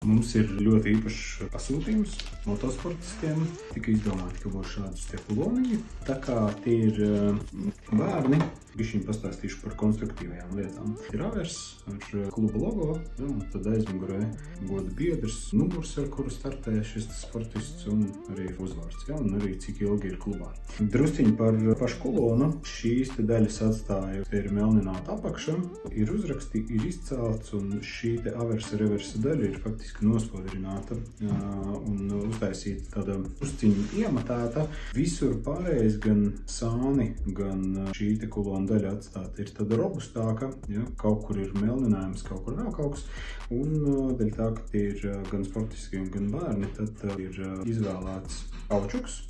Mums ir ļoti īpašs pasūtījums motosportistiem. Tika izdomāti, ka būs šādas tie kuloniņi. Tā kā tie ir bērni, bišķiņ pastāstīšu par konstruktīvajām lietām. Ir avers ar kluba logo, un tad aizmugurē goda biedrs, numurs, ar kuru startē šis sportists, un arī uzvārds, un arī cik ilgi ir klubā. Drusciņi par pašu kulonu. Šīs te daļas atstāju, te ir melnināta apakša, ir uzraksti, ir izcēlts, un šī te aversa reversa daļa ir faktiski nospodrināta un uztaisīta tāda drusciņi iematēta. Visur pārējais gan sāni, gan šī te kulona daļa atstāta ir tāda robustāka, kaut kur ir melninājums, kaut kur vēl kaut kas, un dēļ tā, ka tie ir gan sportiski, gan bērni, tad ir izvēlēts kaučuks,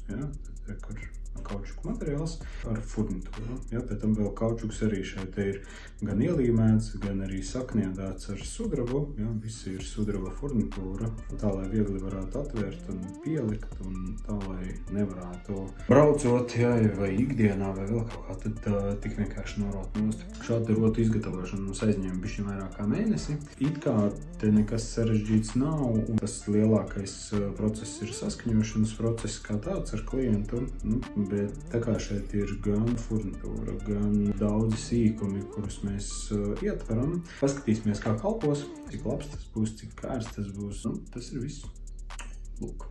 kur kaučuku materiāls ar furnitūru. Pēc tam vēl kaučuks arī šeit ir gan ielīmēts, gan arī sakniedēts ar sudrabu. Visi ir sudraba furnitūra, tā lai viegli varētu atvērt un pielikt, un tā lai nevarētu braucot, vai ikdienā, vai vēl kaut kā, tad tik vienkārši noraut nost. Šāda rotu izgatavošana mums aizņēma bišķi vairāk kā mēnesi. It kā te nekas sarežģīts nav, un tas lielākais process ir saskaņošanas process kā tāds ar klientu, bet tā kā šeit ir gan furnitūra, gan daudzi sīkumi, kurus mēs ietveram, paskatīsimies, kā kalpos, cik labs tas būs, cik kārsts tas būs, tas ir viss. Lūk.